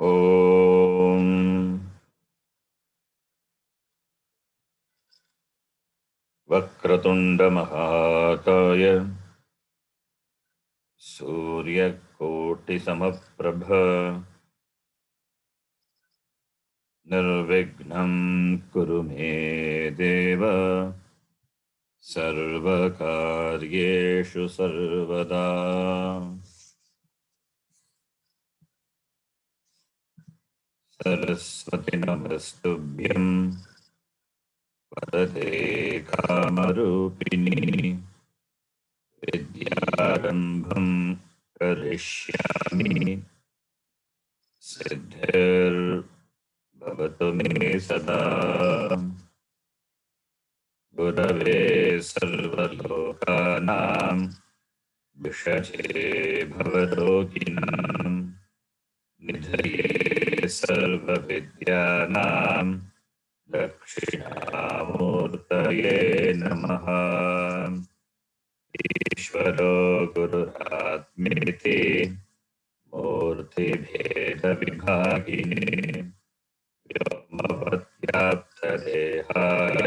ॐ वक्रतुण्डमहाकाय सूर्यकोटिसमप्रभ निर्विघ्नं कुरु मे देव सर्वकार्येषु सर्वदा। सरस्वती नमस्तुभ्यं वरदे कामरूपिणी विद्यारम्भं करिष्यामि सिद्धिर्भवतु मे सदा। गुरवे सर्वलोकानां विषजे भवरोगिणां निधये सर्वविद्यानां दक्षिणामूर्तये नमः। ईश्वरो गुरुरात्मेति मूर्तिभेदविभागिने व्योमवद्व्याप्तदेहाय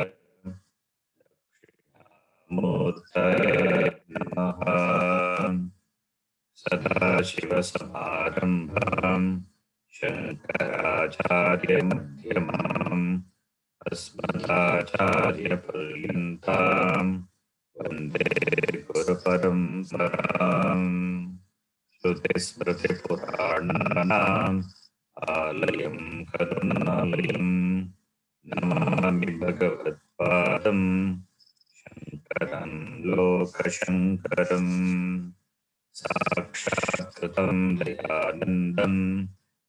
मूर्तये नमः। सदाशिवसमारम्भां शङ्कराचार्यमध्यमाम् अस्मदाचार्यपर्यन्तां वन्दे गुरुपरम्पराम्। श्रुतिस्मृतिपुराणानाम् आलयं करुणालयं नमामि भगवत्पादं शङ्करं लोकशङ्करम्। साक्षात्कृतं दयानन्दं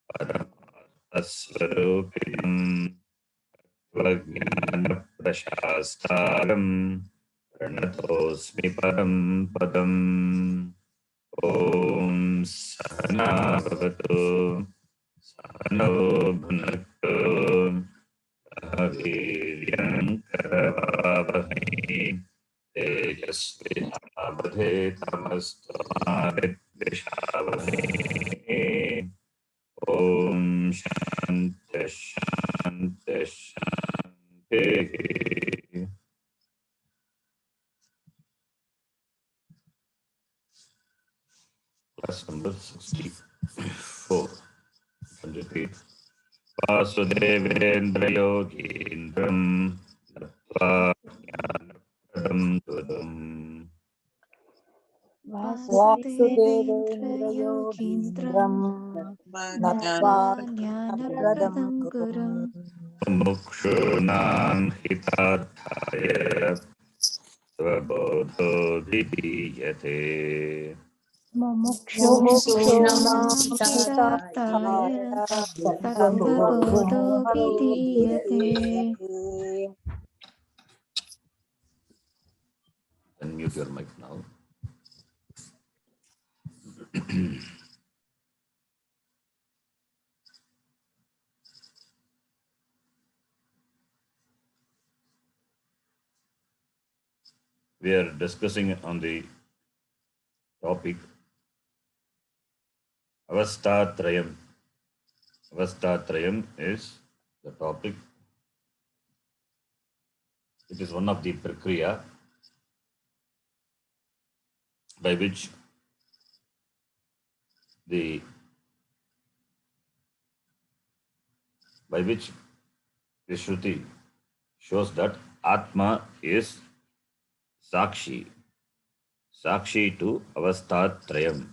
परमार्थस्वरूपिणं त्वज्ञानप्रशास्तारं प्रणतोऽस्मि परं पदम्। ॐ सहना भवतु सहनौ भुनक्तु सह वीर्यङ्करवावहै तेजस्विनावधेतमस्तु मा विद्विषावहै। ॐ शान्तिः शान्तिः शान्तिः। Class number 64. Repeat. वासुदेवेन्द्रयोगीन्द्रं नत्वा ज्ञानप्रदं गुरुम् वासुदेवेन्द्रयोगीन्द्रं नत्वा ज्ञानप्रदं ज्ञानप्रदं गुरुम् मुमुक्षूणां हितार्थाय स्वबोधो विधीयते। मुमुक्षूणां हितार्थाय हितार्थाय तत्त्वबोधो तत्त्वबोधो विधीयते। विधीयते। Unmute your mic now. We are discussing on the topic Avastatrayam. Avastatrayam is the topic. It is one of the prakriya by which the Shruti shows that Atma is Sakshi to Avastatrayam.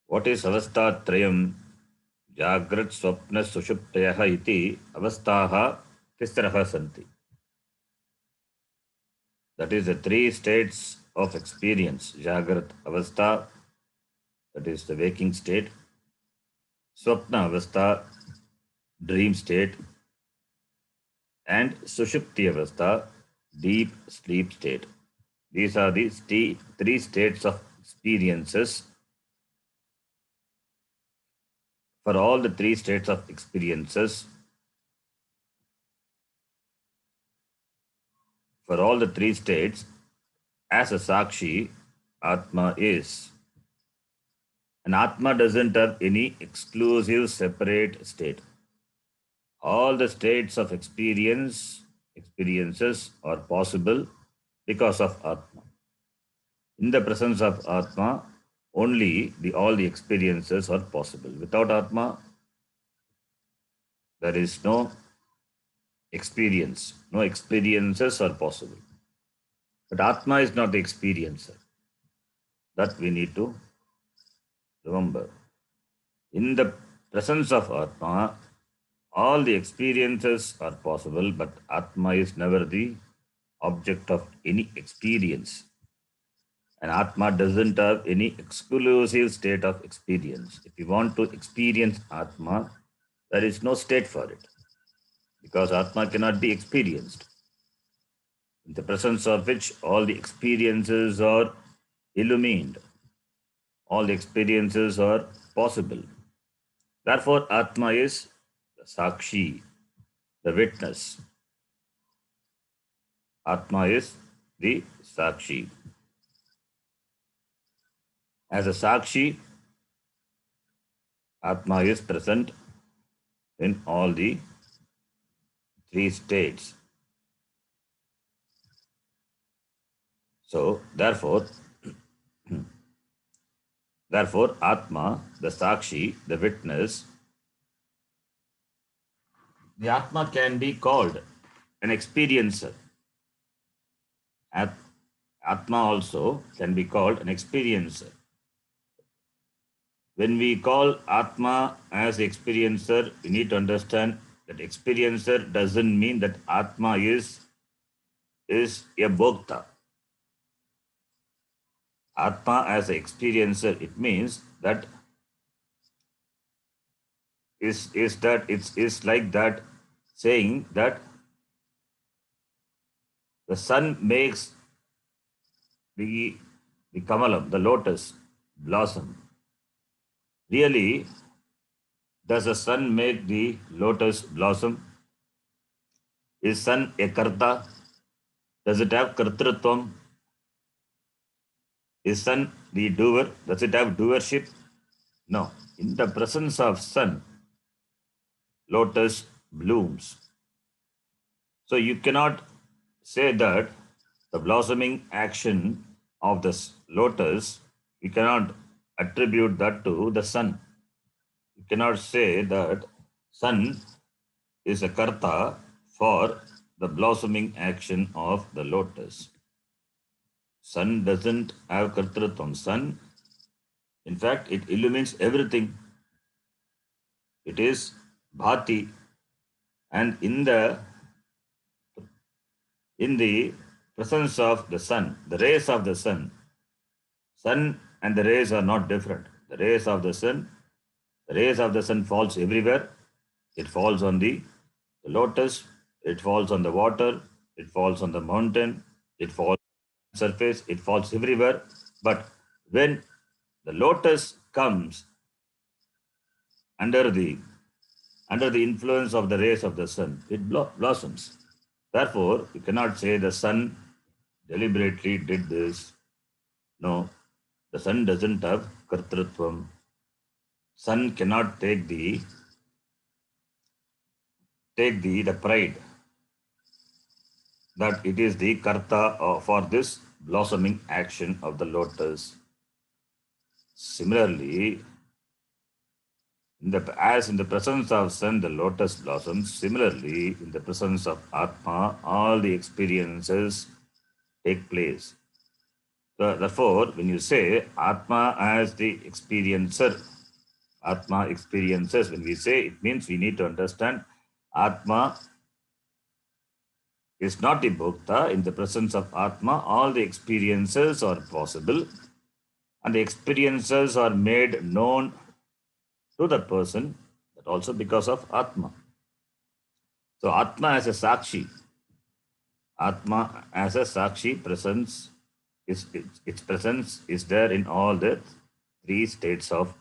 What is Avastatrayam? Jagrat Swapna Sushuptayaha iti Avastaha Tisraha Santi. That is the three states of experience. Jagrat Avastha, that is the waking state. Swapna Avastha, dream state. And Sushupti Avastha, deep sleep state. These are the three states of experiences. For all the three states of experiences, for all the three states, as a Sakshi, Atma is. And Atma doesn't have any exclusive separate state. All the states of experiences are possible because of Atma. In the presence of Atma, only all the experiences are possible. Without Atma, there is no experience. No experiences are possible. But Atma is not the experiencer. That we need to remember. In the presence of Atma, all the experiences are possible, but Atma is never the object of any experience. And Atma doesn't have any exclusive state of experience. If you want to experience Atma, there is no state for it because Atma cannot be experienced. In the presence of which all the experiences are illumined, all the experiences are possible. Therefore, Atma is the Sakshi, the witness. Atma is the Sakshi. As a Sakshi, Atma is present in all the three states. So, therefore, Atma, the Sakshi, the witness, the Atma can be called an experiencer. Atma also can be called an experiencer. When we call Atma as experiencer, we need to understand that experiencer doesn't mean that Atma is a bhokta. Atma as an experiencer, it means that it's like that saying that the sun makes the kamalam, the lotus, blossom. Really, does the sun make the lotus blossom? Is sun a karta? Does it have kartrutvam? Is sun the doer? Does it have doership? No. In the presence of sun, lotus blooms. So you cannot say that the blossoming action of the lotus, you cannot attribute that to the sun. You cannot say that sun is a karta for the blossoming action of the lotus. Sun doesn't have kartrutvam. Sun, in fact, it illumines everything. It is bhati, and in the presence of the sun, the rays of the sun and the rays are not different. The rays of the sun falls everywhere. It falls on the lotus, it falls on the water, it falls on the mountain, it falls on the surface, it falls everywhere. But when the lotus comes under the influence of the rays of the sun, it blossoms. Therefore, you cannot say the sun deliberately did this. No, the sun doesn't have kartrutvam. Sun cannot take the pride that it is the karta for this blossoming action of the lotus. Similarly, as in the presence of sun, the lotus blossoms. Similarly, in the presence of Atma, all the experiences take place. So, therefore, when you say Atma as the experiencer, Atma experiences, when we say, it means we need to understand Atma is not a bhokta. In the presence of Atma, all the experiences are possible and the experiences are made known to the person, but also because of Atma. So Atma as a Sakshi, Atma as a Sakshi presence, its presence is there in all the three states of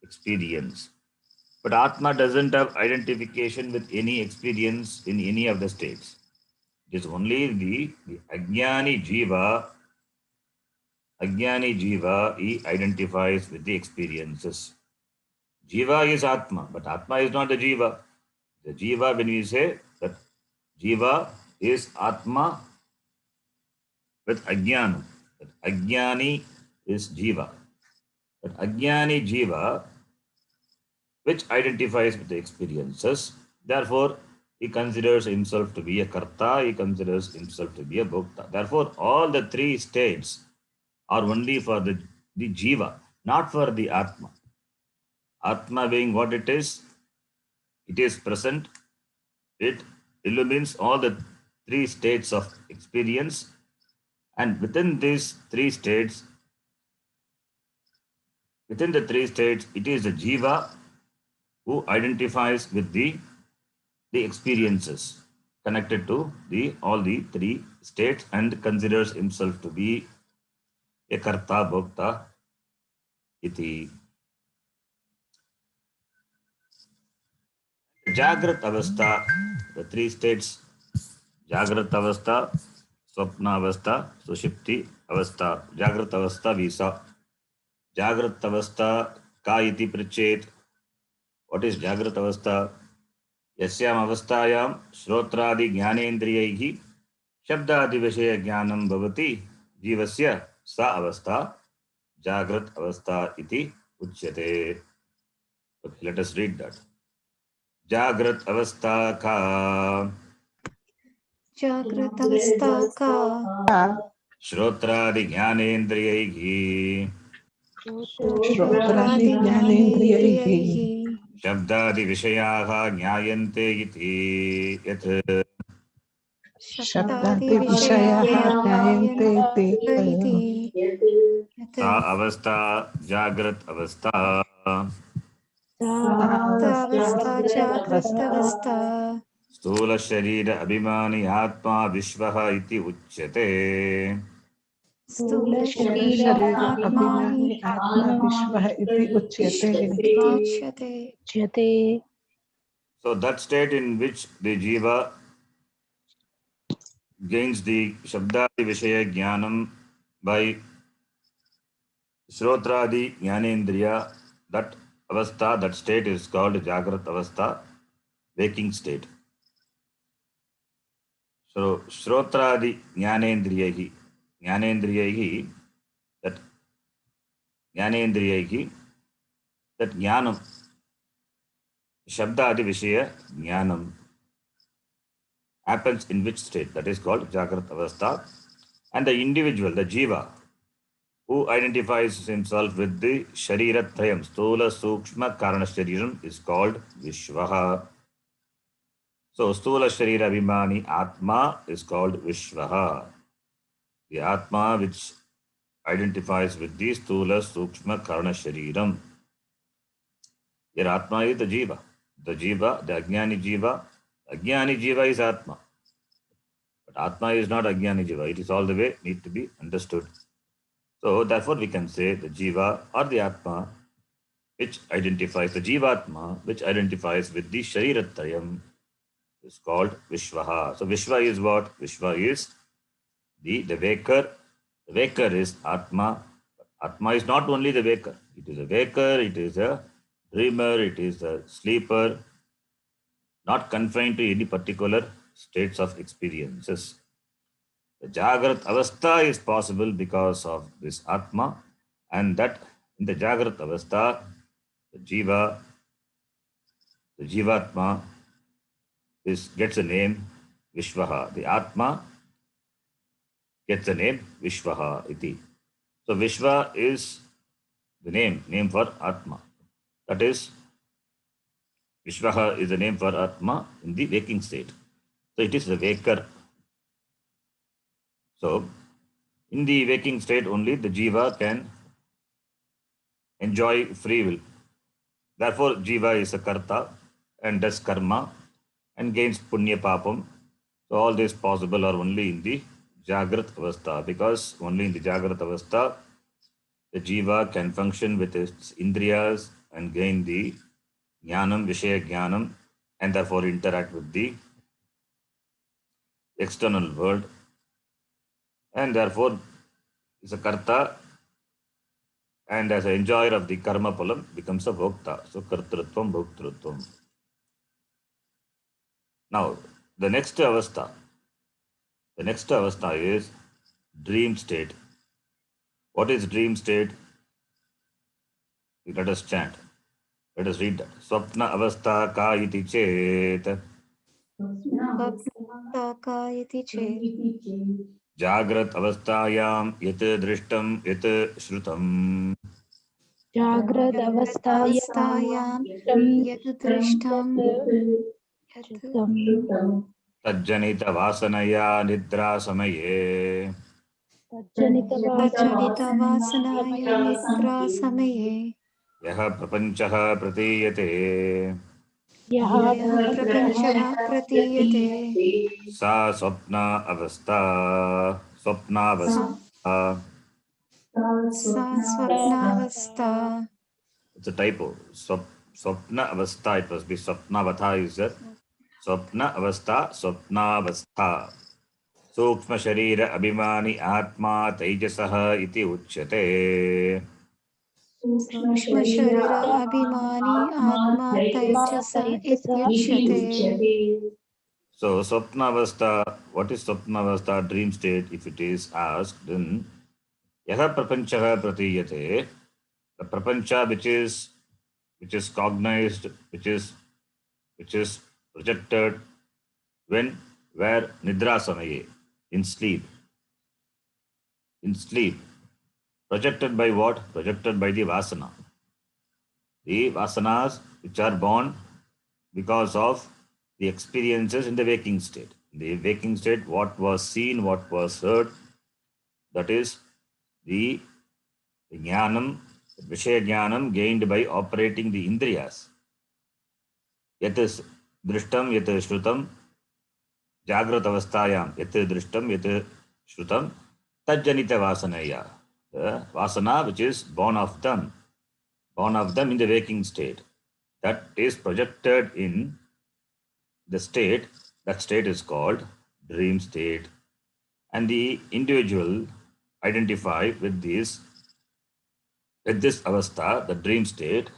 experience. But Atma doesn't have identification with any experience in any of the states. It is only the Ajnani Jiva Ajnani Jiva, he identifies with the experiences. Jiva is Atma, but Atma is not the Jiva. The Jiva, when we say that Jiva is Atma with Ajnana, that Ajnani is Jiva. That Ajnani Jiva, which identifies with the experiences, therefore he considers himself to be a Karta, he considers himself to be a Bhokta. Therefore, all the three states are only for the Jiva, not for the Atma. Atma being what it is present, it illumines all the three states of experience, and within the three states, it is the Jiva who identifies with the experiences connected to all the three states and considers himself to be a Karta Bhokta iti. Jagrat Avastha, the three states, Jagrat Avastha, Swapna Avastha, Sushipti Avastha. Jagrat Avastha Visa. Jagrat Avastha ka iti prichet. What is Jagrat Avastha? Yasyam avasthayam shrotradi jnanendriyaihi shabdadi vishaya jnanam bhavati jivasya sa avastha Jagrat Avastha iti uchyate. Okay, let us read that. Jagrat Avastha ka जागृतवस्था का श्रोत्रादि ज्ञानेन्द्रियैः श्रोत्रादिज्ञानेन्द्रियैः शब्दादि विषयाः ज्ञायन्ते इति यत् शब्दादिविषयाः ज्ञायन्ते इति यत् सा अवस्था जाग्रत अवस्था तावस्था जागृतावस्था स्थूल शरीर अभिमानी आत्मा विश्वः इति उच्यते. स्थूलशरीर आत्मानि आत्मा विश्वः इति उच्यते. So that state in which the jiva gains the shabdadi vishaya jnanam by shrotradi jnanendriya, that avastha, that state is called jagrat avastha, waking state. So shrotradi jnanendriyahi, that jnanendriyahi, that jnanam, shabdadi vishaya jnanam happens in which state? That is called jagrat avastha. And the individual, the jiva, who identifies himself with the Shariratrayam, Stula, Sukshma, Karana Shariram, is called Vishwaha. So, Stula Sharira Vimani Atma is called Vishwaha. The Atma which identifies with the Stula, Sukshma, Karana Shariram. Your Atma is the Jiva. The Jiva, the Ajnani Jiva. Ajnani Jiva is Atma. But Atma is not Ajnani Jiva. It is all the way need to be understood. So, therefore, we can say the Jiva or the Atma, which identifies the Jivatma, which identifies with the Shariratrayam, is called Vishwaha. So, Vishwa is what? Vishwa is the waker. The waker is Atma. Atma is not only the waker. It is a waker, it is a dreamer, it is a sleeper, not confined to any particular states of experiences. The Jagrat Avastha is possible because of this Atma, and that in the Jagrat Avastha, the Jivatma gets the name Vishwaha. The Atma gets the name Vishwaha iti. So Vishwa is the name for Atma. That is, Vishwaha is the name for Atma in the waking state. So it is the waker. So, in the waking state only the jiva can enjoy free will. Therefore, jiva is a karta and does karma and gains punya papam. So, all this possible are only in the jagrat avastha, because only in the jagrat avastha the jiva can function with its indriyas and gain the jnanam, vishaya jnanam, and therefore interact with the external world. And therefore, is a karta and as an enjoyer of the karma phalam becomes a bhokta. So kartrutvam, bhoktrutvam. Now, the next avastha is dream state. What is dream state? Let us chant. Let us read that. Swapna avastha ka iti chet. स्वप्नावस्था इति चेत् Jagrat avasthayam yat drishtam yat shrutam. जाग्रदवस्थायां यत् दृष्टं यत् Tajjanita vasanaya nidra samaye. तज्जनितवासनाय निद्रासमये यः प्रपञ्चः प्रतीयते यः प्रपञ्चः प्रतीयते सा स्वप्नावस्था सा स्वप्नावस्था. It's a typo. Swapna avastha, it must be swapnavatha user. Swapna avastha. Sukshma sharira abhimani atma taijasah iti uchyate. सूक्ष्मशरीर अभिमानी आत्मा तैजस इत्युच्यते. So swapnavastha, what is swapnavastha, dream state? If it is asked, then yaha prapanchaha pratiyate, the prapancha which is cognized, which is projected when, where, nidra samaye, in sleep. Projected by what? Projected by the vasana. The vasanas which are born because of the experiences in the waking state. In the waking state, what was seen, what was heard, that is the jnanam, Vishaya jnanam gained by operating the indriyas. Yat drishtam, yat shrutam, jagrat avasthayam, yat drishtam, yat shrutam, tajjanita vasanaya. The vasana which is born of them in the waking state. That is projected in the state. That state is called dream state. And the individual identify with this avastha, the dream state.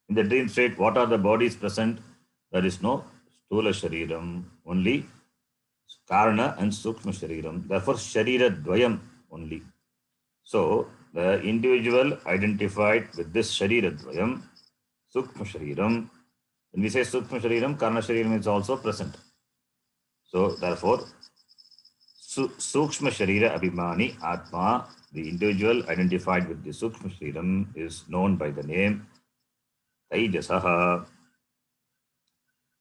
In the dream state, what are the bodies present? There is no stula shariram, only karana and sukshma shariram. Therefore, sharira dvayam only. So, the individual identified with this sharira dvayam, sukshma shariram. When we say sukshma shariram, karana shariram is also present. So, therefore, sukshma sharira abhimani atma, the individual identified with the sukshma shariram is known by the name Taijasaha.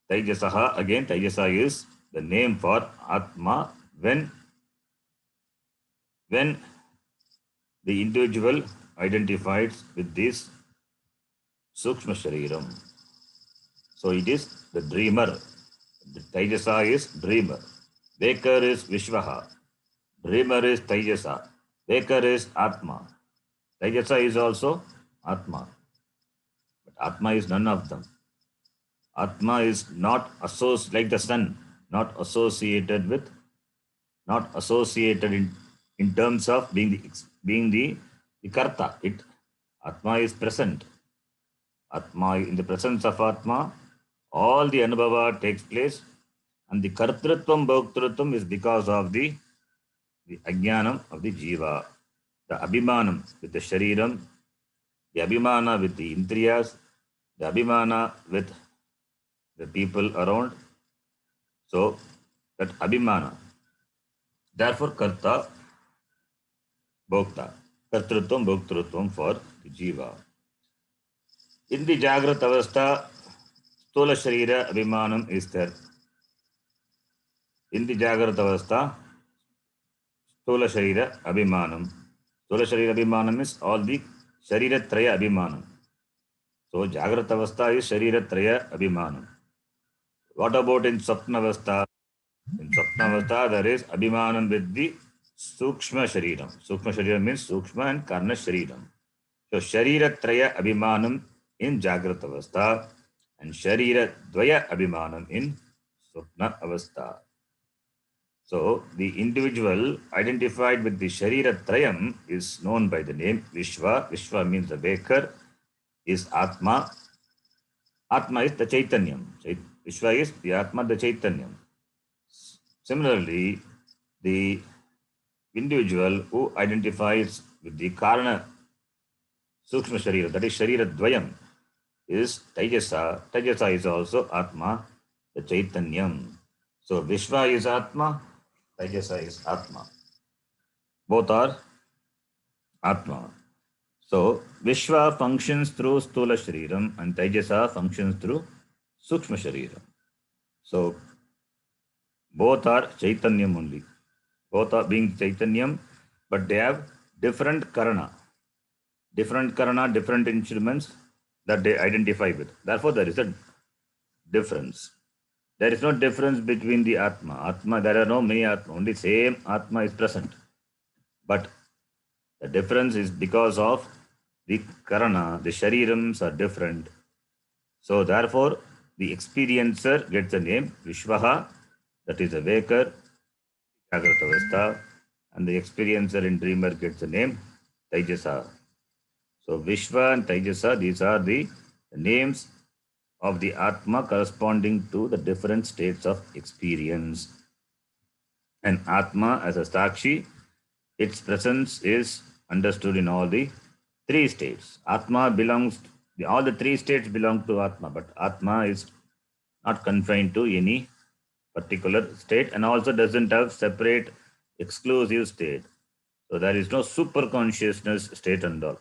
Taijasaha, again, Taijasa is the name for Atma when the individual identifies with this Sukshma Shariram. So it is the dreamer. The Taijasa is dreamer. Waker is Vishwaha. Dreamer is Taijasa. Waker is Atma. Taijasa is also Atma. But Atma is none of them. Atma is not associated, like the sun, not associated in terms of being the karta. Atma is present. Atma, in the presence of Atma, all the anubhava takes place, and the kartrutvam, bhoktrutvam is because of the ajnanam of the jiva, the abhimanam with the shariram, the abhimana with the indriyas, the abhimana with the people around. So that abhimana. Therefore, karta, bhokta, kartrutvam, bhoktrutvam for the jiva. In the Jagrat Avastha, Stula Sharira Abhimanam is there. In the Jagrat Avastha, Stula Sharira Abhimanam. Stula Sharira Abhimanam is all the Sharira Traya Abhimanam. So Jagrat Avastha is Sharira Traya Abhimanam. What about in Swapna Avastha? In Swapna Avastha, there is Abhimanam with the Sukshma Shariram. Sukshma Shariram means Sukshma and Karna Shariram. So Sharira Traya Abhimanam in Jagrat Avastha and Sharira Dvaya Abhimanam in Swapna Avastha. So the individual identified with the Sharira Trayam is known by the name Vishwa. Vishwa means the waker, is Atma. Atma is the Chaitanyam. Vishwa is the Atma, the Chaitanyam. Similarly, the individual who identifies with the Karana Sukshma Sharira, that is Sharira Dvayam, is Taijasa. Taijasa is also Atma, the Chaitanyam. So Vishwa is Atma, Taijasa is Atma. Both are Atma. So Vishwa functions through Stula Shariram and Taijasa functions through Sukshma Shariram. So both are Chaitanyam only. Both are being Chaitanyam, but they have different Karana. Different Karana, different instruments that they identify with. Therefore, there is a difference. There is no difference between the Atma. Atma, there are no many Atma. Only same Atma is present. But the difference is because of the Karana, the Sharirams are different. So therefore, the experiencer gets the name Vishwaha, that is a waker, Jagrata Avastha, and the experiencer in dreamer gets the name Taijasa. So Vishwa and Taijasa, these are the names of the Atma corresponding to the different states of experience. And Atma as a Sakshi, its presence is understood in all the three states. Atma belongs, all the three states belong to Atma, but Atma is not confined to any particular state and also doesn't have separate exclusive state. So there is no super consciousness state and all.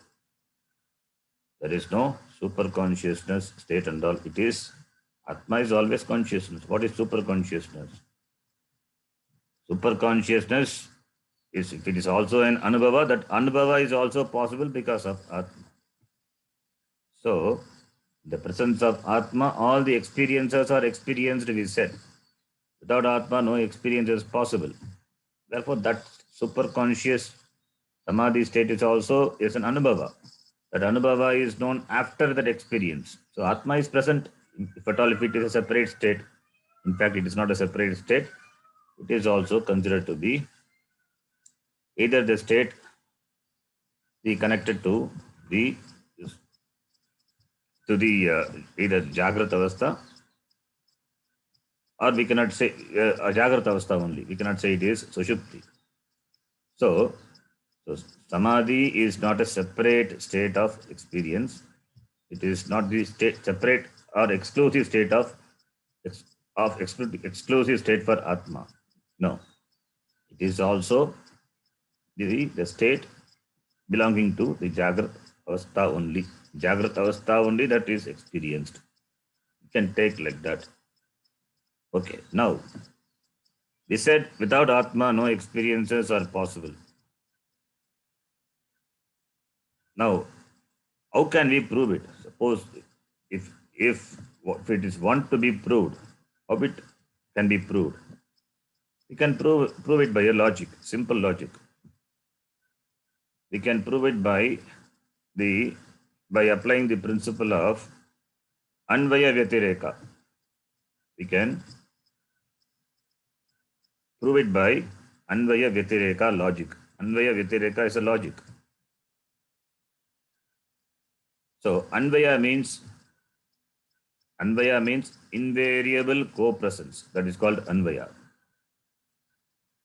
There is no super consciousness state and all. It is, Atma is always consciousness. What is super consciousness? Super consciousness is, if it is also an Anubhava, that Anubhava is also possible because of Atma. So, the presence of Atma, all the experiences are experienced, we said. Without Atma, no experience is possible. Therefore, that super conscious Samadhi state is also is an Anubhava. That Anubhava is known after that experience. So Atma is present, if at all, if it is a separate state. In fact, it is not a separate state. It is also considered to be either the state connected to the either Jagrata Avastha, or we cannot say Jagrata Avastha only. We cannot say it is Sushupti. So Samadhi is not a separate state of experience. It is not the state, separate or exclusive state of exclusive state for Atma. No. It is also the state belonging to the Jagrata Avastha only. Jagrata Avastha only that is experienced. You can take like that. Okay, now we said without Atma, no experiences are possible. Now, how can we prove it? Suppose if it is want to be proved, how it can be proved? We can prove it by a logic, simple logic. We can prove it by applying the principle of Anvaya Vyatireka. We can prove it by Anvaya Vyatireka logic. Anvaya Vyatireka is a logic. So Anvaya means invariable co-presence. That is called Anvaya.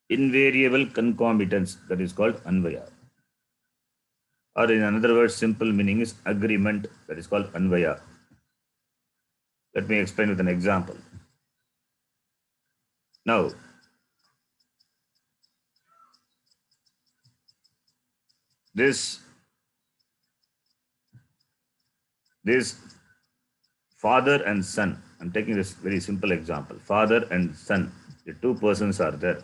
Invariable concomitance. That is called Anvaya. Or in another word, simple meaning is agreement. That is called Anvaya. Let me explain with an example. Now, this father and son, I'm taking this very simple example. Father and son, the two persons are there.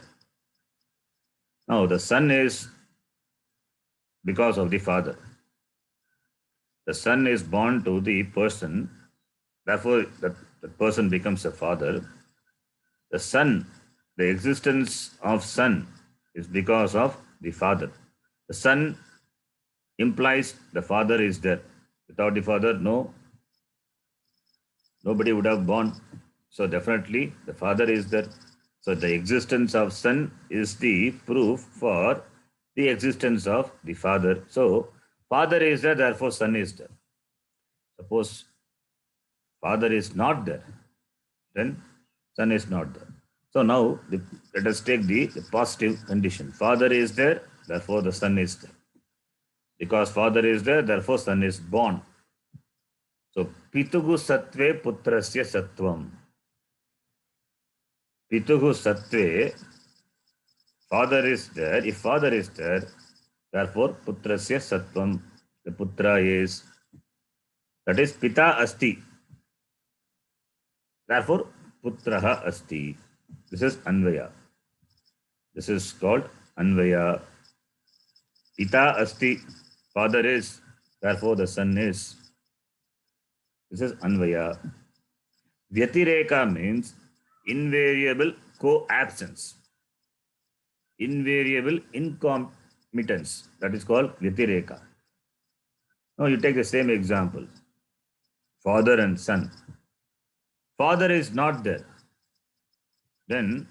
Now, the son is because of the father. The son is born to the person, therefore the person becomes a father. The son, the existence of son is because of the father. The son implies the father is there. Without the father, nobody would have born. So definitely the father is there. So the existence of son is the proof for the existence of the father. So father is there, therefore son is there. Suppose father is not there, then son is not there. So now let us take the positive condition. Father is there, therefore the son is there. Because father is there, therefore son is born. So pitugu satve putrasya satvam. Pitugu satve, father is there. If father is there, therefore putrasya satvam. The putra is, that is pita asti. Therefore putraha asti. This is Anvaya. This is called Anvaya. Pita asti, father is, therefore the son is. This is Anvaya. Vyatireka means invariable co-absence. Invariable incompetence. That is called Vyatireka. Now you take the same example. Father and son. Father is not there. Then,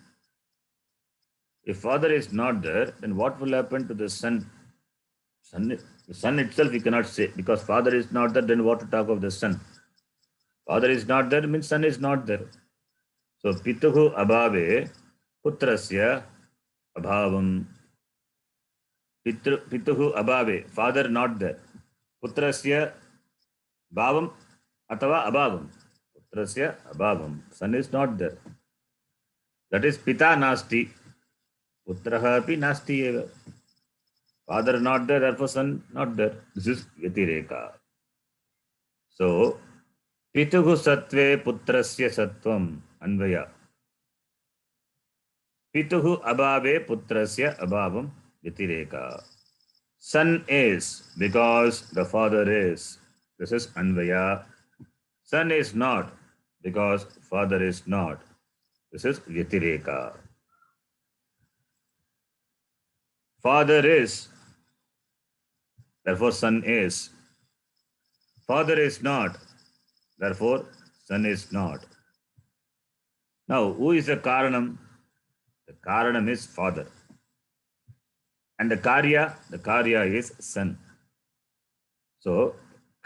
if father is not there, then what will happen to the son? The son itself we cannot say, because father is not there, then what to talk of the son? Father is not there means son is not there. So pituhu abhave putrasya abhavam. Pituhu abhave, father not there. Putrasya bhavam atava abhavam. Putrasya abhavam, son is not there. That is pita nasti. Putraha api nasti eva. Father not there, therefore son not there. This is Vyatireka. So, pituhu satve putrasya satvam Anvaya. Pituhu abhave putrasya abhavam Vyatireka. Son is because the father is. This is Anvaya. Son is not because father is not. This is Vyatireka. Father is, therefore son is. Father is not, therefore son is not. Now, who is the Karanam? The Karanam is father. And the Karya is son. So,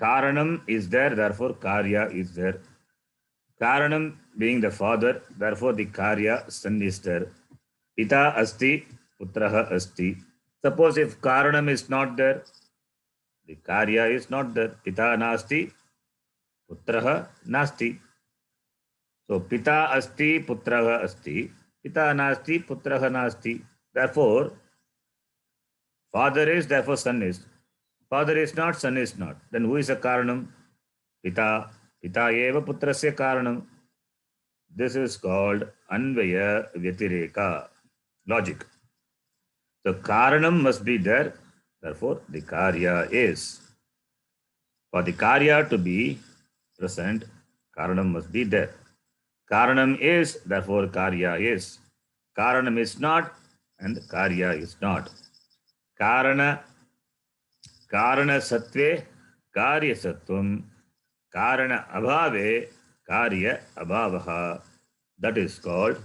Karanam is there, therefore Karya is there. Karanam being the father, therefore the Karya, son is there. Pita asti, putraha asti. Suppose if Karanam is not there, the Karya is not there. Pita nasti, putraha nasti. So pita asti, putraha asti. Pita nasti, putraha nasti. Therefore, father is, therefore son is. Father is not, son is not. Then who is the Karanam? Pita. Pita eva putrasya Karanam. This is called Anvaya Vyatireka. Logic. The Karanam must be there. Therefore, the Karya is. For the Karya to be present, Karanam must be there. Karanam is, therefore Karya is. Karanam is not, and Karya is not. Karana Satve Karya Sattvam. Karana Abhave Karya Abhavaha. That is called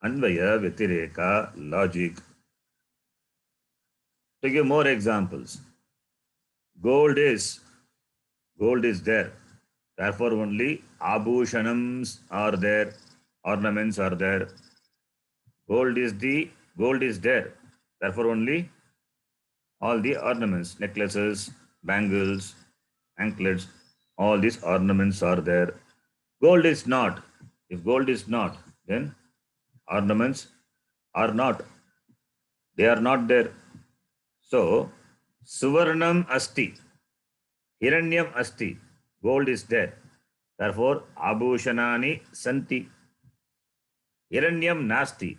Anvaya Vyatireka logic. To give more examples, gold is there. Therefore, only abhushanams are there, ornaments are there. Gold is there. Therefore, only all the ornaments, necklaces, bangles, anklets, all these ornaments are there. Gold is not. If gold is not, then ornaments are not. They are not there. So, Suvarnam asti, Hiranyam asti, gold is there. Therefore, Abhushanani santi. Hiranyam nasti.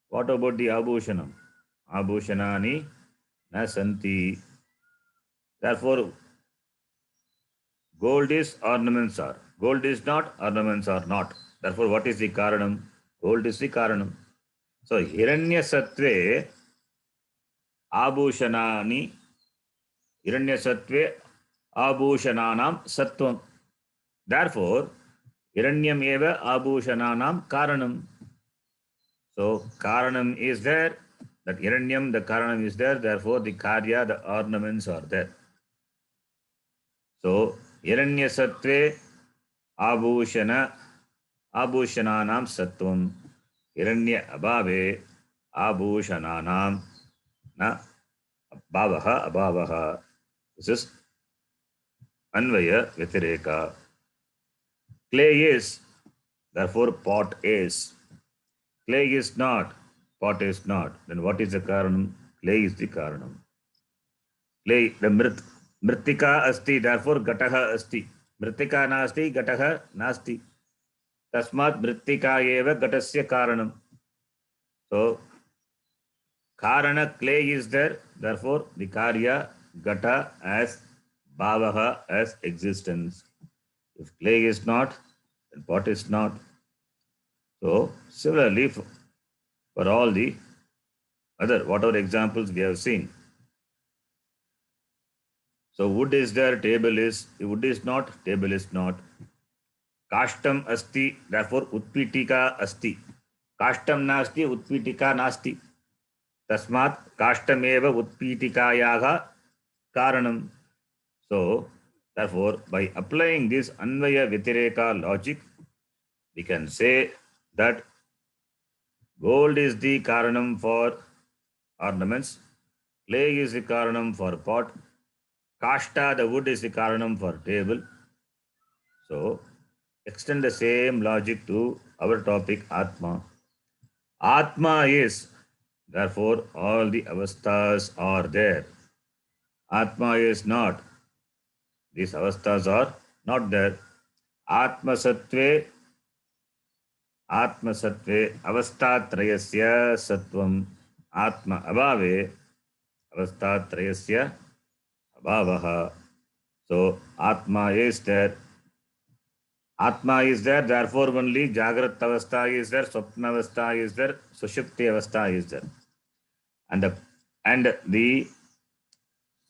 What about the Abhushanam? Abhushanani na santi. Therefore, gold is, ornaments are. Gold is not, ornaments are not. Therefore, what is the Karanam? Gold is the Karanam. So, Hiranya Sattve Abhushanani, Hiranya Sattve Abhushananam Sattvam. Therefore, Hiranyam eva Abhushananam Karanam. So Karanam is there, that Hiranyam, the Karanam is there, therefore the Karya, the ornaments are there. So Hiranya Sattve Abhushana Abhushananam Sattvam Hiranya Abhave Abhushananam Na Bhavaha Abhavaha. This is Anvaya Vyatireka. Clay is, therefore pot is. Clay is not, pot is not. Then what is the Karanam? Clay is the Karanam. Clay, the Mritika asti, therefore Gataha asti. Mritika nasti, Gataha nasti. Tasmat Mritika eva Gatasya Karanam. So, Karana, clay is there, therefore the Karya, Gata as Bhavaha as existence. If clay is not, then pot is not. So, similarly, for all the other, whatever examples we have seen. So, wood is there, table is, wood is not, table is not. Kashtam asti, therefore utpitika asti. Kashtam nasti, utpitika nasti. Tasmat kashtameva utpitikayaha karanam. So, therefore, by applying this Anvaya Vyatирeka logic, we can say that gold is the Karanam for ornaments, clay is the Karanam for pot, Kashta, the wood, is the Karanam for table. So, extend the same logic to our topic Atma. Atma is, therefore, all the avasthas are there. Atma is not. These avasthas are not there. Atma Sattve avasthatrayasya sattvam Atma abhave avasthatrayasya abhavaha. So Atma is there. Atma is there, therefore only Jagrat Avastha is there, Swapna Avastha is there, Sushupti Avastha is there. And the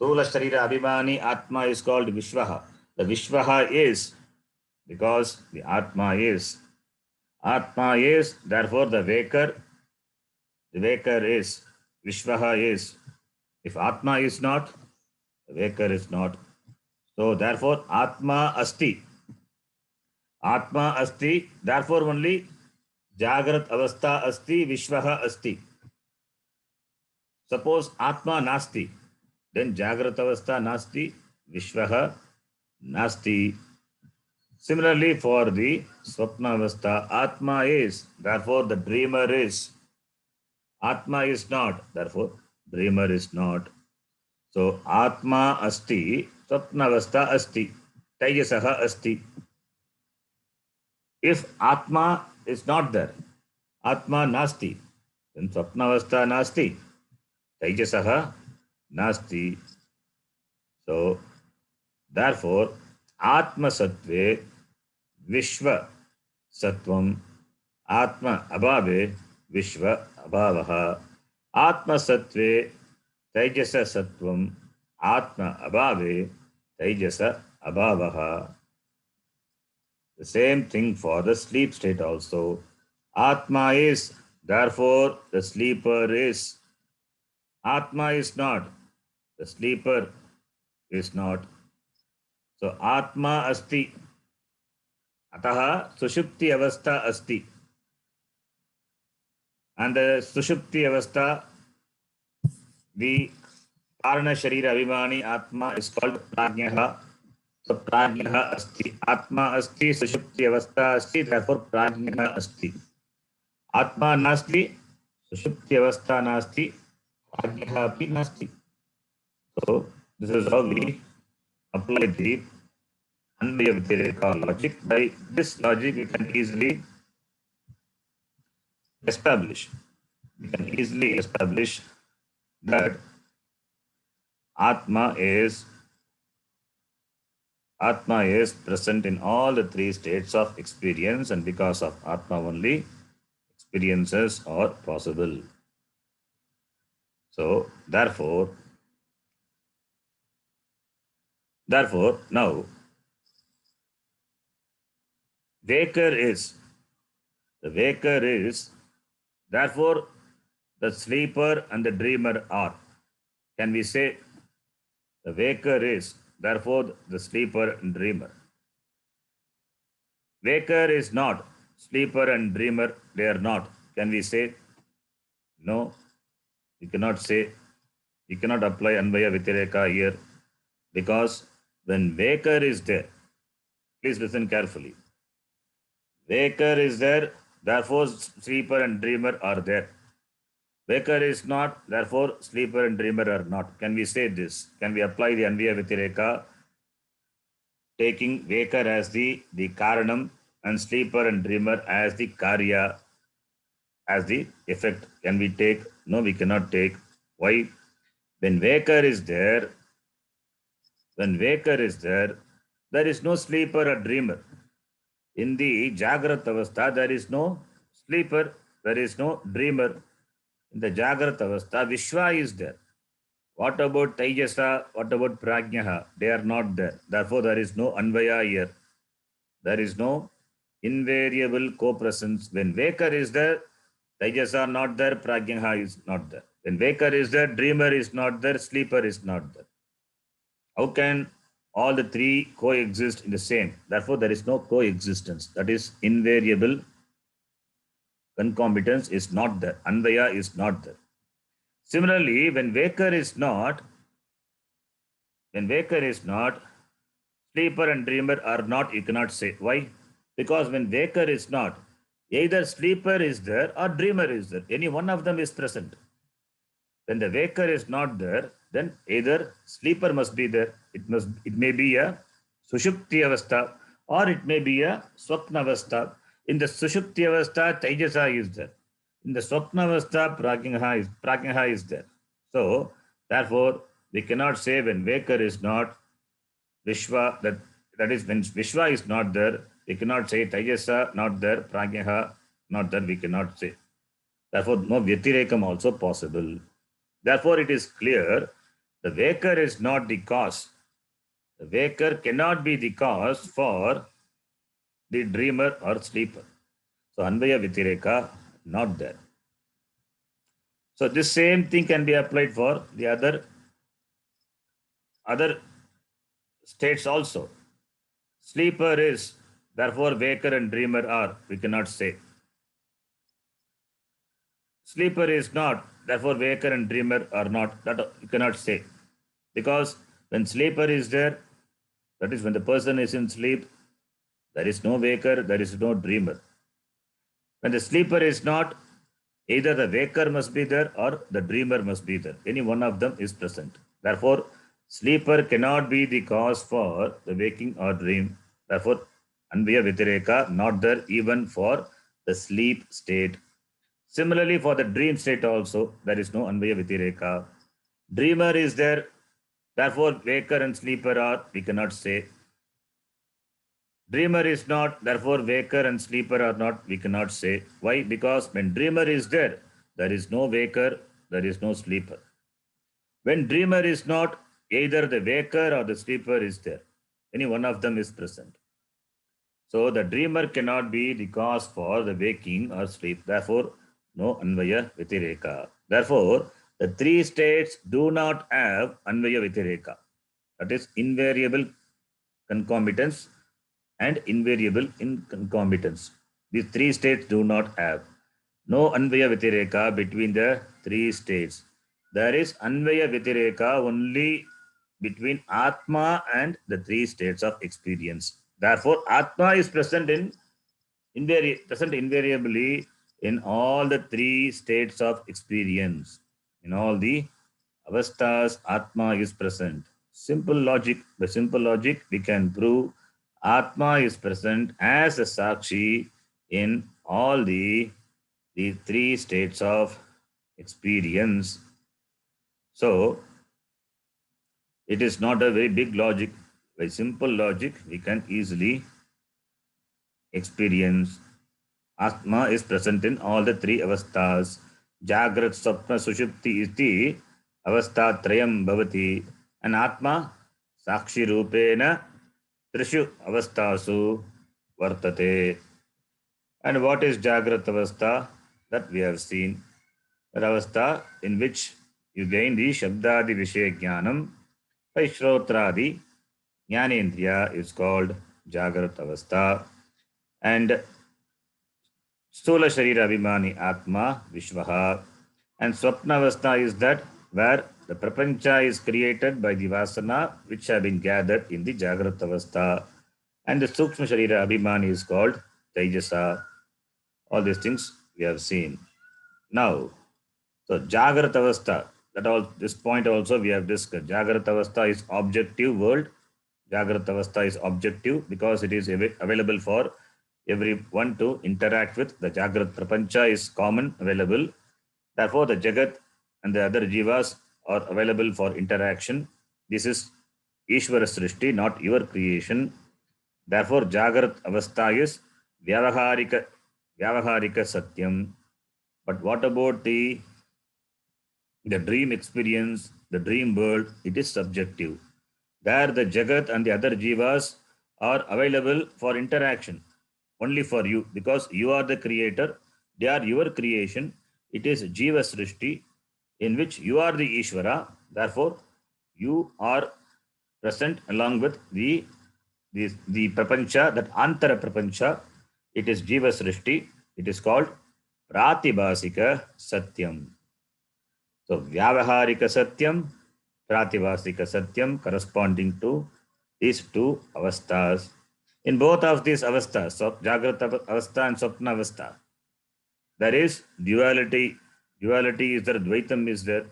Sthula Sharira Abhimani Atma is called Vishwaha. The Vishwaha is because the Atma is. Atma is, therefore the waker is. Vishwaha is. If Atma is not, the waker is not. So therefore Atma Asti. Atma Asti, therefore only Jagrat Avastha Asti, Vishwaha Asti. Suppose Atma Nasti, then Jagrat Avastha Nasti, Vishwaha Nasti. Similarly, for the Swapna Avastha, Atma is, therefore the dreamer is. Atma is not, therefore dreamer is not. So Atma Asti, Swapna Avastha Asti, Tejasaha Asti. If Atma is not there, Atma Nasti, then Swapna Avastha Nasti, Tejasaha Nasti. So, therefore, Atma Sattve Vishwa Sattvam Atma Abhave Vishwa Abhavaha Atma Sattve Tejasa Sattvam Atma Abhave Tejasa Abhavaha. The same thing for the sleep state also. Atma is, therefore the sleeper is. Atma is not, the sleeper is not. So Atma Asti. Ataha Sushupti Avastha Asti. And the Sushupti Avastha, the Karana Sharira Abhimani Atma is called Prajnaha. So Prajnaha Asti. Atma Asti, Sushupti Avastha Asti, therefore Prajnaha Asti. Atma Nasti, Sushupti Avastha Nasti, Prajnaha Api Nasti. So this is how we apply the Anvaya Vyatирeka logic. By this logic, we can easily establish that Atma is present in all the three states of experience, and because of Atma only, experiences are possible. So, therefore, now, the waker is Therefore, the sleeper and the dreamer are. Can we say the waker is, therefore, the sleeper and dreamer? Waker is not, sleeper and dreamer, they are not. Can we say? No, you cannot say. You cannot apply Anvaya Vitireka here because when waker is there, please listen carefully. Waker is there, therefore sleeper and dreamer are there. Waker is not, therefore sleeper and dreamer are not. Can we say this? Can we apply the Anvaya Vitireka taking waker as the Karanam and sleeper and dreamer as the Karya, as the effect? Can we take? No, we cannot take. Why? When waker is there, there is no sleeper or dreamer. In the Jagrat Avastha, there is no sleeper, there is no dreamer. In the Jagrat Avastha, Vishwa is there. What about Taijasa? What about Prajnaha? They are not there. Therefore, there is no Anvaya here. There is no invariable co-presence. When Vakar is there, Taijasa not there, Prajnaha is not there. When Vakar is there, dreamer is not there, sleeper is not there. How can all the three coexist in the same? Therefore, there is no coexistence. That is invariable concomitance is not there. Anvaya is not there. Similarly, when Vakar is not, sleeper and dreamer are not, you cannot say. Why? Because when Vakar is not, either sleeper is there or dreamer is there. Any one of them is present. When the Vakar is not there, then either sleeper must be there. It may be a Sushupti Avastha or it may be a Swapna Avastha. In the Sushupti Avastha, Taijasa is there. In the Swapna Avastha, Prajnaha is there. So, therefore, we cannot say when Vakar is not Vishwa, that is when Vishwa is not there, we cannot say Taijasa not there, Prajnaha not there, we cannot say. Therefore, no Vyatirekam also possible. Therefore, it is clear the Vakar is not the cause. The Vakar cannot be the cause for the dreamer or sleeper. So, Anvaya Vitireka not there. So, this same thing can be applied for the other states also. Sleeper is, therefore, Vakar and dreamer are, we cannot say. Sleeper is not, therefore, Vakar and dreamer are not, that you cannot say. Because when sleeper is there, that is when the person is in sleep, there is no Vakar, there is no dreamer. When the sleeper is not, either the Vakar must be there or the dreamer must be there. Any one of them is present. Therefore, sleeper cannot be the cause for the waking or dream. Therefore, Anvaya Vitireka not there even for the sleep state. Similarly, for the dream state also, there is no Anvaya Vitireka. Dreamer is there, therefore Vakar and sleeper are, we cannot say. Dreamer is not, therefore Vakar and sleeper are not, we cannot say. Why? Because when dreamer is there is no Vakar, there is no sleeper. When dreamer is not, either the Vakar or the sleeper is there. Any one of them is present. So the dreamer cannot be the cause for the waking or sleep. Therefore, no Anvaya Vitireka. Therefore, the three states do not have Anvaya Vitireka. That is invariable concomitance and invariable inconcomitance. These three states do not have. No Anvaya Vitireka between the three states. There is Anvaya Vitireka only between Atma and the three states of experience. Therefore, Atma is present invariably in all the three states of experience. In all the avasthas, Atma is present. Simple logic. By simple logic, we can prove Atma is present as a Sakshi in all the three states of experience. So, it is not a very big logic. By simple logic, we can easily experience Atma is present in all the three avasthas. Jagrat, Swapna, Sushupti iti avastha trayam bhavati. And Atma Sakshi Rupena Trishu avasthasu vartate. And what is Jagrat avastha? that we have seen. That avastha in which you gain the Shabdadi Vishaya Jnanam by Shrotradi Jnanendriya is called Jagrat Avastha. And Stula Sharira Abhimani Atma Vishwaha. And Swapna Avastha is that where the Prapancha is created by the Vasana which have been gathered in the Jagrat Avastha. And the Sukshma Sharira Abhimani is called Tejasa. All these things we have seen. Now, so Jagrat Avastha, that all this point also we have discussed. Jagrat Avastha is objective world. Jagrat Avastha is objective because it is available for everyone to interact with. The Jagrat Prapancha is common, available. Therefore, the Jagat and the other Jivas are available for interaction. This is Ishvara Srishti, not your creation. Therefore, Jagrat Avastha is Vyavaharika Satyam. But what about the dream experience, the dream world? It is subjective. There the Jagat and the other Jivas are available for interaction only for you because you are the creator. They are your creation. It is Jiva Srishti in which you are the Ishvara. Therefore, you are present along with the Prapancha, that Antara Prapancha. It is Jiva Srishti. It is called Pratibhasika Satyam. So, Vyavaharika Satyam, Prativasika Satyam corresponding to these two avasthas. In both of these avasthas, so Jagrata Avastha and Swapna Avastha, there is duality. Duality is there, Dvaitam is there,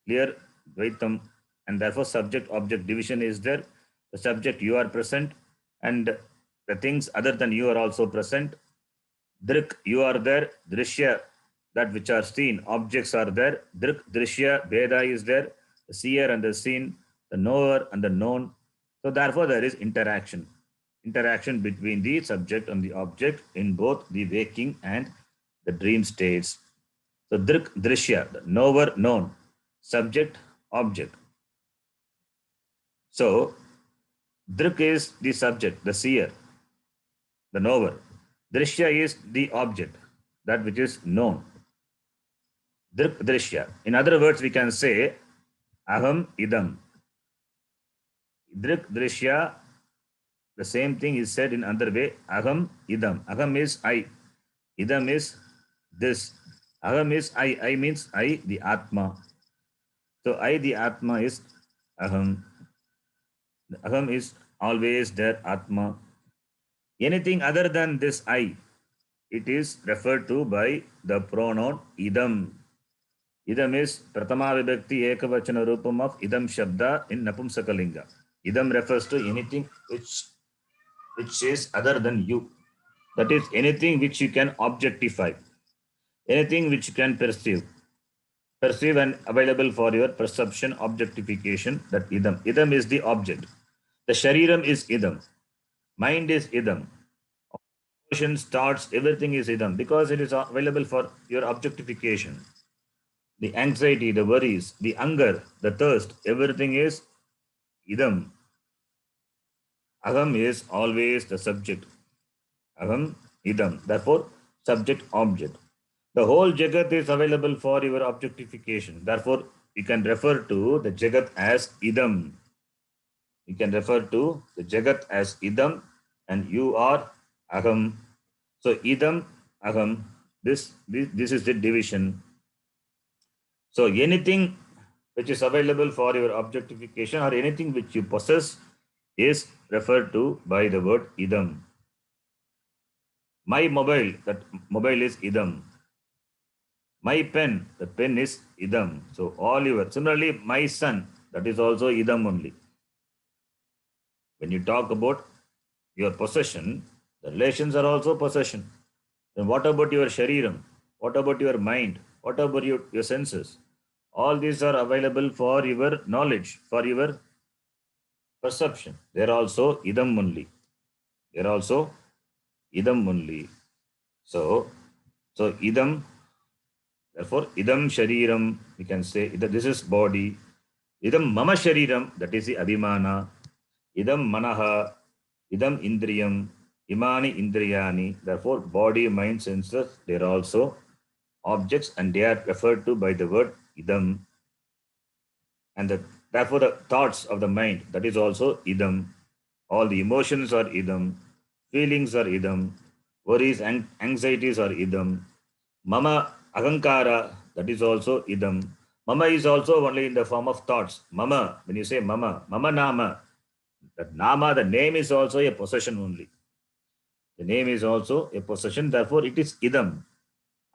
clear Dvaitam, and therefore subject-object division is there. The subject you are present, and the things other than you are also present. Drik, you are there. Drishya, that which are seen, objects are there. Drik, Drishya, Veda is there. The seer and the seen, the knower and the known. So therefore there is interaction between the subject and the object in both the waking and the dream states. So Drik, Drishya, the knower, known, subject, object. So Drik is the subject, the seer, the knower. Drishya is the object, that which is known. Drik, Drishya. In other words, we can say Aham, Idam. Drik, Drishya, the same thing is said in another way. Aham, Idam. Aham is I. Idam is this. Aham is I. I means I, the Atma. So I, the Atma is Aham. Aham is always there, Atma. Anything other than this I, it is referred to by the pronoun Idam. Idam is Pratama Vibhakti Ekavachana Rupam of Idam Shabda in Napumsakalinga. Idam refers to anything which is other than you. That is anything which you can objectify, anything which you can perceive and available for your perception, objectification, that Idam. Idam is the object. The Shariram is Idam. Mind is Idam. Emotions, thoughts, everything is Idam because it is available for your objectification. The anxiety, the worries, the anger, the thirst, everything is Idam. Aham is always the subject. Aham, Idam. Therefore, subject, object. The whole Jagat is available for your objectification. Therefore, you can refer to the Jagat as Idam. You can refer to the Jagat as Idam and you are Aham. So, Idam, Aham, this is the division. So, anything which is available for your objectification or anything which you possess is referred to by the word Idam. My mobile, that mobile is Idam. My pen, the pen is Idam. So all your, similarly, my son, that is also Idam only. When you talk about your possession, the relations are also possession. Then what about your shariram? What about your mind? What about your senses? All these are available for your knowledge, for your perception. They are also Idam only. They are also Idam only. So Idam, therefore Idam Shariram, we can say that this is body. Idam Mama Shariram, that is the Abhimana. Idam Manaha, Idam Indriyam, Imani Indriyani. Therefore, body, mind, senses, they are also objects, and they are referred to by the word idam. And therefore, the thoughts of the mind, that is also idam. All the emotions are idam, feelings are idam, worries and anxieties are idam. Mama agankara, that is also idam. Mama is also only in the form of thoughts. Mama, when you say mama, mama nama, that nama, the name is also a possession only. The name is also a possession, therefore it is idam.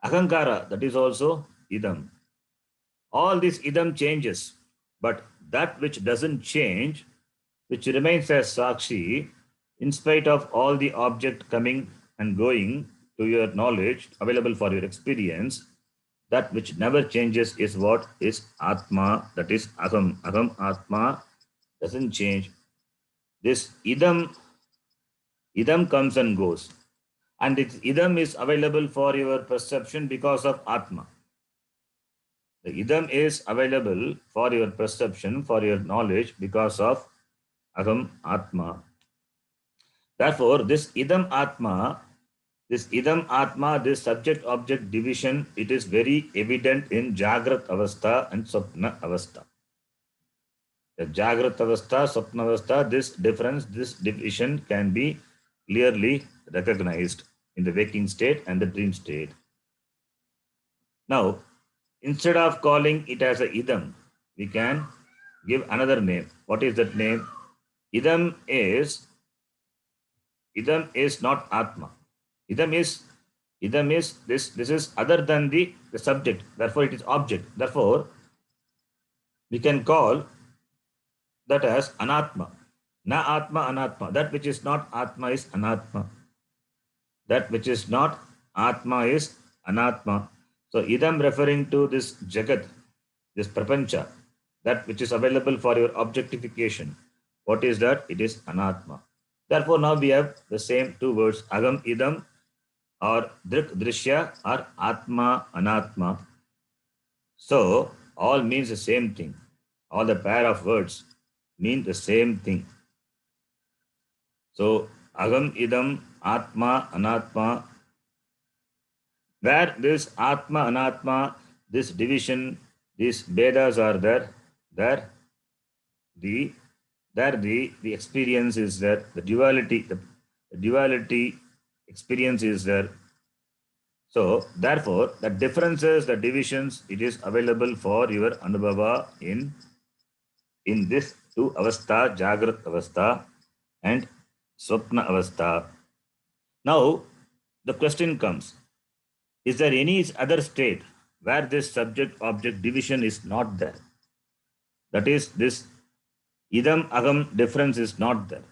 Ahankara, that is also idam. All this idam changes, but that which doesn't change, which remains as sakshi, in spite of all the object coming and going to your knowledge, available for your experience, that which never changes is what is Atma, that is Aham. Aham Atma doesn't change. This idam comes and goes. And its idam is available for your perception because of Atma. The idam is available for your perception, for your knowledge because of Aham Atma. Therefore, this idam Atma, this subject-object division, it is very evident in Jagrat Avastha and Swapna Avastha. The Jagrat Avastha, Swapna Avastha, this difference, this division can be clearly recognized in the waking state and the dream state. Now, instead of calling it as a idam, we can give another name. What is that name? Idam is not Atma. Idam is this is other than the subject. Therefore, it is object. Therefore, we can call that as anatma. Na atma anatma. That which is not atma is anatma. That which is not atma is anatma. So idam referring to this jagat, this prapancha, that which is available for your objectification. What is that? It is anatma. Therefore, now we have the same two words, agam idam or drik drishya or atma anatma. So all means the same thing. All the pair of words mean the same thing. So agam idam atma anatma, where this atma anatma, this division, these Vedas are there, the experience is there, the duality experience is there. So therefore, the differences, the divisions, it is available for your anubhava in this two avastha, Jagrat avastha and Swapna avastha. Now the question comes, is there any other state where this subject-object division is not there? That is, this idam agam difference is not there.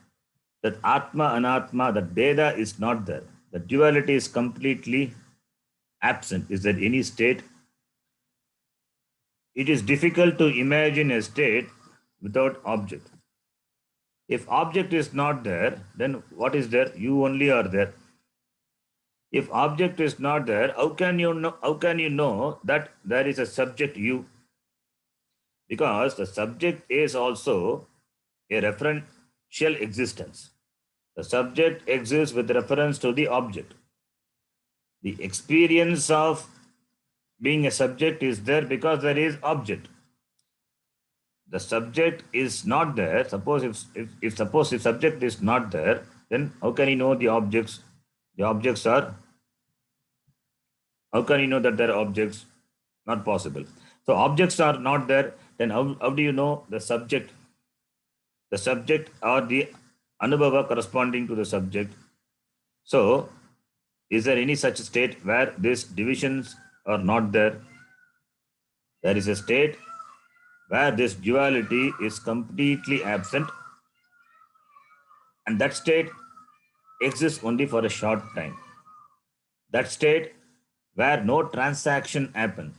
That atma anatma, that Veda is not there. The duality is completely absent. Is there any state? It is difficult to imagine a state without object. If object is not there, then what is there? You only are there. If object is not there, how can you know that there is a subject you? Because the subject is also a referential existence. The subject exists with reference to the object. The experience of being a subject is there because there is object. The subject is not there. Suppose if subject is not there, then how can you know the objects? The objects are, how can you know that there are objects? Not possible. So objects are not there, then how do you know the subject? The subject or the anubhava corresponding to the subject. So is there any such state where these divisions are not there? There is a state where this duality is completely absent, and that state exists only for a short time. That state where no transaction happens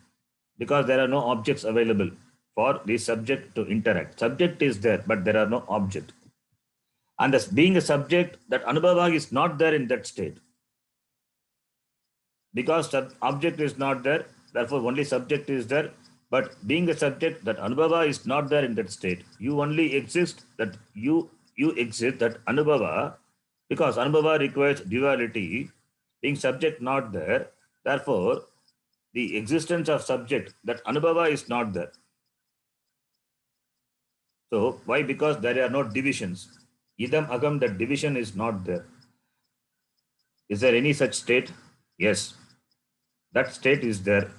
because there are no objects available for the subject to interact. Subject is there, but there are no object. And as being a subject, that anubhava is not there in that state. Because the object is not there, therefore only subject is there. But being a subject, that anubhava is not there in that state. You only exist, that you exist, that anubhava, because anubhava requires duality, being subject not there, therefore the existence of subject, that anubhava is not there. So why? Because there are no divisions. Idam agam, that division is not there. Is there any such state? Yes, that state is there.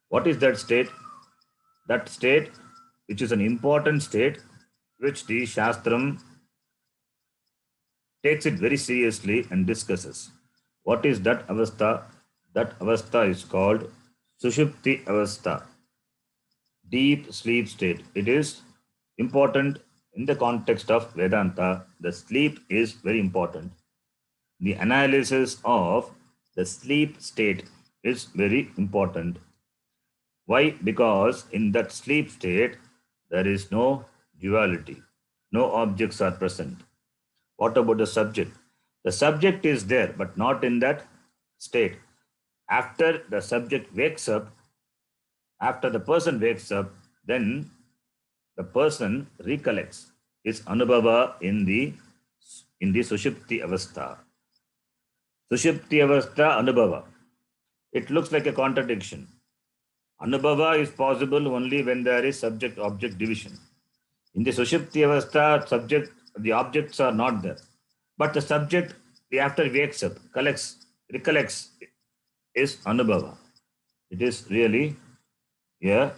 What is that state? That state, which is an important state, which the Shastram takes it very seriously and discusses. What is that avastha? That avastha is called Sushupti avastha, deep sleep state. It is important in the context of Vedanta. The sleep is very important. The analysis of the sleep state is very important. Why? Because in that sleep state, there is no duality. No objects are present. What about the subject? The subject is there, but not in that state. After the subject wakes up, after the person wakes up, then the person recollects his anubhava in the Sushupti avastha. Sushupti avastha, anubhava. It looks like a contradiction. Anubhava is possible only when there is subject-object division. In the Sushupti avastha, the objects are not there. But the subject, after wakes up, recollects, is anubhava. It is really a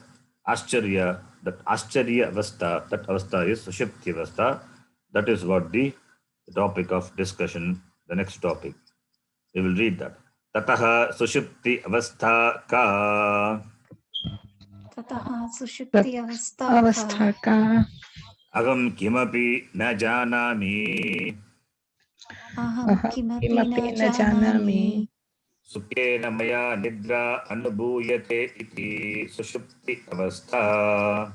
ascharya. That ascharya avastha, that avastha is Sushupti avastha. That is what the topic of discussion, the next topic. We will read that. Tataha Sushupti avastha ka. ततः सुषुप्ति अवस्था अवस्था का Agam kimapi na janami. अहं किमपि किमपि न जानामि Sukhena maya nidra anubhuyate iti sushupti avastha.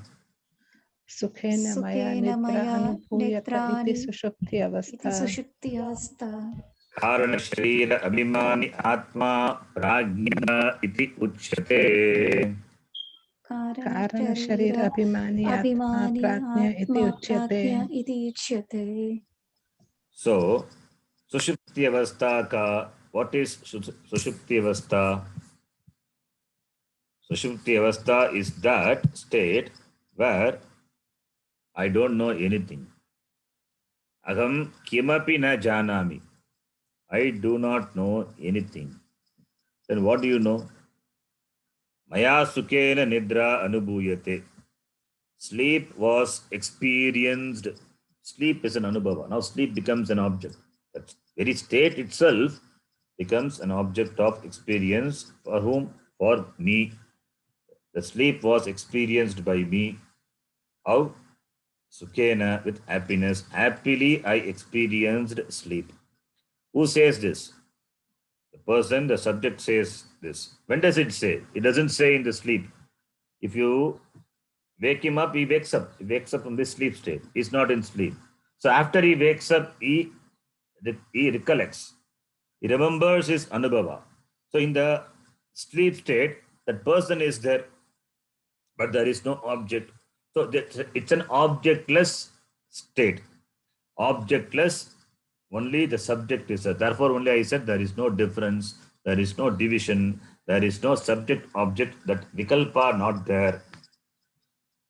सुखेन मया सुखेन निद्रा मया अनुभूयत इति निद्राणि सुषुप्ति इति अवस्था सुषुप्ति अवस्था Karana sharira abhimani atma prajna iti uchyate. कारण शरीर अभिमानी आत्मा अभिमानी प्राज्ञ इति आत्मा उच्यते प्राज्ञ इति उच्यते. So, sushupti avastha ka. What is sushupti avastha? Sushupti avastha is that state where I don't know anything. Agam kimapi na janami. I do not know anything. Then what do you know? Maya sukhena nidra anubhuyate. Sleep was experienced. Sleep is an anubhava. Now sleep becomes an object. That very state itself becomes an object of experience. For whom? For me. The sleep was experienced by me. How? Sukhena, with happiness. Happily I experienced sleep. Who says this? The person, the subject says this. When does it say? It doesn't say in the sleep. If you wake him up, he wakes up. He wakes up from this sleep state. He's not in sleep. So after he wakes up, he recollects. He remembers his anubhava. So in the sleep state, that person is there, but there is no object. So it's an objectless state. Objectless, only the subject is there. Therefore, only I said there is no difference, there is no division, there is no subject-object, that vikalpa not there.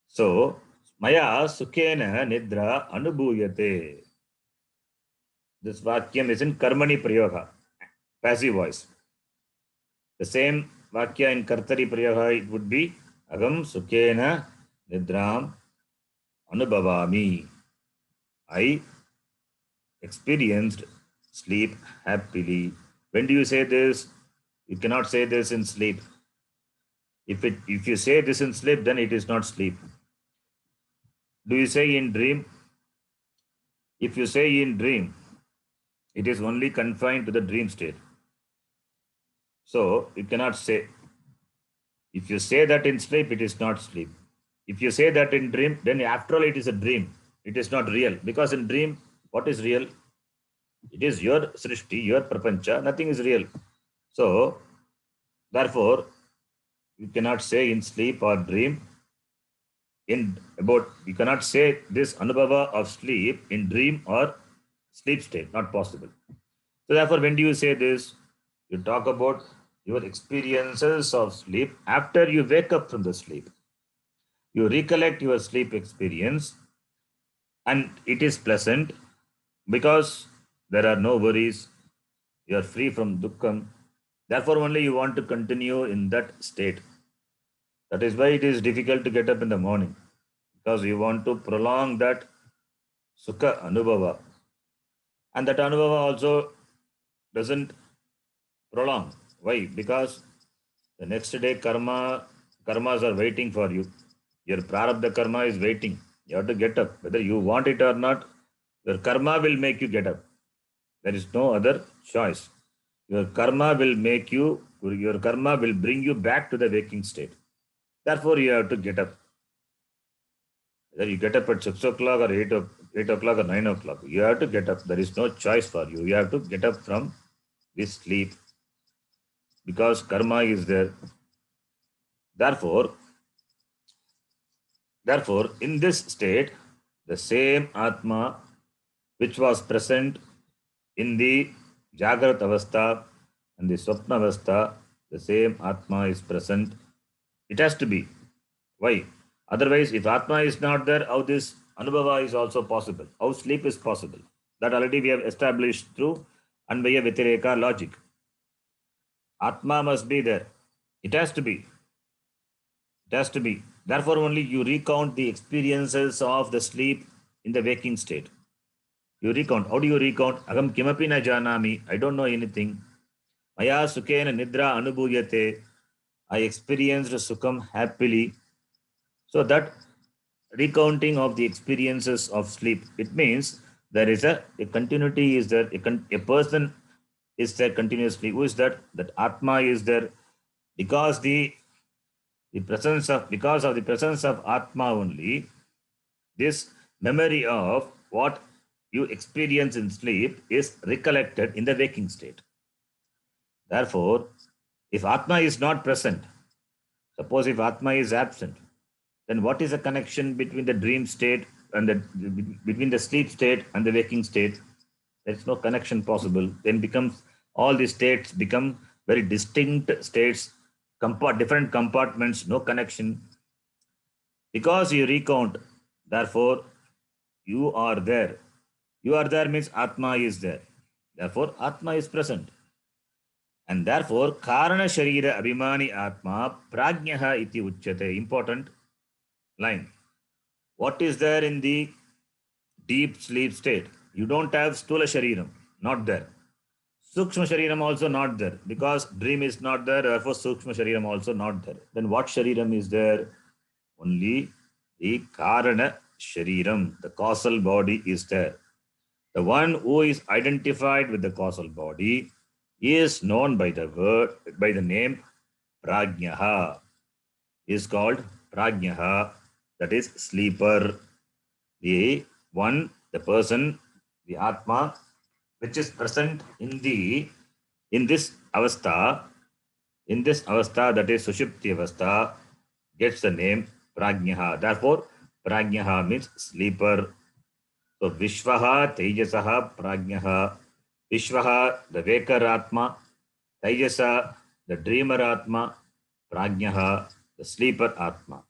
So, maya sukhena nidra anubhuyate. This vakyam is in karmani prayoga, passive voice. The same vakya in kartari prayoga, it would be agam sukhena nidram anubhavami. I experienced sleep happily. When do you say this? You cannot say this in sleep. If you say this in sleep, then it is not sleep. Do you say in dream? If you say in dream, it is only confined to the dream state. So you cannot say. If you say that in sleep, it is not sleep. If you say that in dream, then after all it is a dream. It is not real. Because in dream, what is real? It is your srishti, your prapancha. Nothing is real. So, therefore, you cannot say in sleep or dream. You cannot say this anubhava of sleep in dream or sleep state. Not possible. So, therefore, when do you say this? You talk about your experiences of sleep after you wake up from the sleep. You recollect your sleep experience and it is pleasant because there are no worries. You are free from dukkham. Therefore, only you want to continue in that state. That is why it is difficult to get up in the morning because you want to prolong that sukha anubhava. And that anubhava also doesn't prolong. Why? Because the next day karmas are waiting for you. Your prarabdha karma is waiting. You have to get up. Whether you want it or not, your karma will make you get up. There is no other choice. Your karma will bring you back to the waking state. Therefore, you have to get up. Whether you get up at 6 o'clock or 8 o'clock or 9 o'clock, you have to get up. There is no choice for you. You have to get up from this sleep because karma is there. Therefore, in this state, the same Atma which was present in the Jagrat Avastha and the Swapna Avastha, the same Atma is present. It has to be. Why? Otherwise, if Atma is not there, how this Anubhava is also possible? How sleep is possible? That already we have established through Anvaya Vyatireka logic. Atma must be there. It has to be. It has to be. Therefore, only you recount the experiences of the sleep in the waking state. You recount. How do you recount? Agam kimapi na janami. I don't know anything. Maya sukhena nidra anubhuyate. I experienced sukham happily. So that recounting of the experiences of sleep, it means there is a continuity is there. A person is there continuously. Who is that? That Atma is there because of the presence of Atma only. This memory of what you experience in sleep is recollected in the waking state. Therefore, if Atma is not present, suppose if Atma is absent, then what is the connection between the dream state and between the sleep state and the waking state? There is no connection possible. Then all the states become very distinct states, different compartments, no connection. Because you recount, therefore, you are there. You are there means Atma is there. Therefore, Atma is present. And therefore, Karana Sharira Abhimani Atma Prajnaha iti uchyate. Important line. What is there in the deep sleep state? You don't have Stula Shariram, not there. Sukshma Shariram also not there because dream is not there, therefore Sukshma Shariram also not there. Then what Shariram is there? Only the Karana Shariram, the causal body is there. The one who is identified with the causal body is known by the name Prajnaha. Is called Prajnaha, that is sleeper. The person, the Atma, which is present in this avastha, that is Sushupti avastha, gets the name Prajnaha. Therefore, Prajnaha means sleeper. So Vishvaha, Tejasaha, Prajnaha. Vishvaha, the waker Atma. Tejasa, the dreamer Atma. Prajnaha, the sleeper Atma.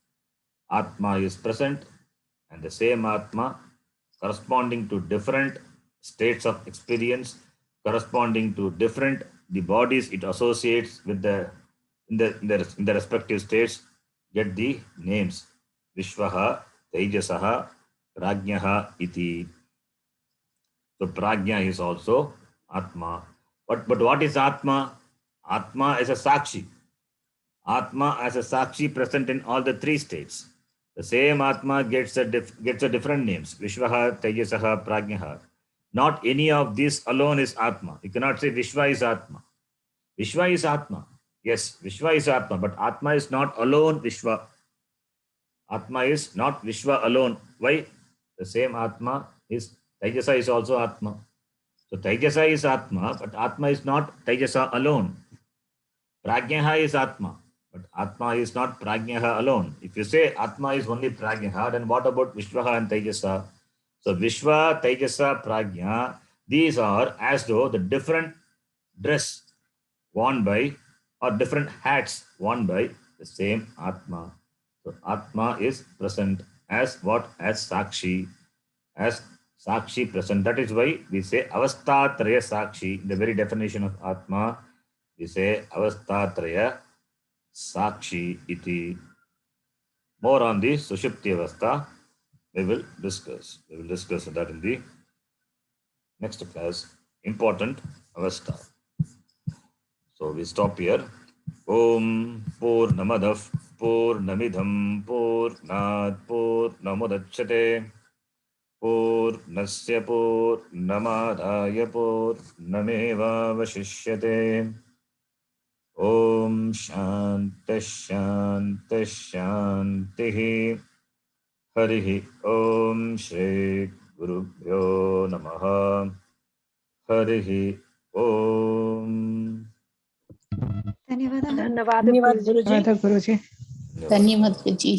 Atma is present and the same Atma corresponding to different states of experience, corresponding to different the bodies it associates with in the respective states, get the names Vishvaha, Tejasaha, Prajnaha iti. So Prajna is also Atma. But what is Atma? Atma is a Sakshi. Atma as a Sakshi present in all the three states. The same Atma gets a different names. Vishvaha, Tejasaha, Prajnaha. Not any of these alone is Atma. You cannot say Vishva is Atma. Vishva is Atma. Yes, Vishva is Atma, but Atma is not alone Vishva. Atma is not Vishva alone. Why? The same Atma is Tejasa is also Atma. So Tejasa is Atma, but Atma is not Tejasa alone. Prajnaha is Atma, but Atma is not Prajnaha alone. If you say Atma is only Prajnaha, then what about Vishvaha and Tejasa? So Vishva, Tejasa, Prajna, these are as though the different dress worn by or different hats worn by the same Atma. So Atma is present as what? As Sakshi. As Sakshi present. That is why we say Avastatraya Sakshi. In the very definition of Atma, we say Avastatraya Sakshi iti. More on the Sushupti Avastha we will discuss. We will discuss that in the next class. Important Avastha. So we stop here. Om Purnamadav Purnamidham Purnat Purnamudachyate Purnasya Purnamadaya Purnameva Vashishyate. Om Shanti Shanti Shanti. Harihi Om Shri Gurubhyo Namaha. Harihi Om. ಧನ್ಯವಾದ धन्यवाद गुरुजी. धन्यवाद गुरुजी.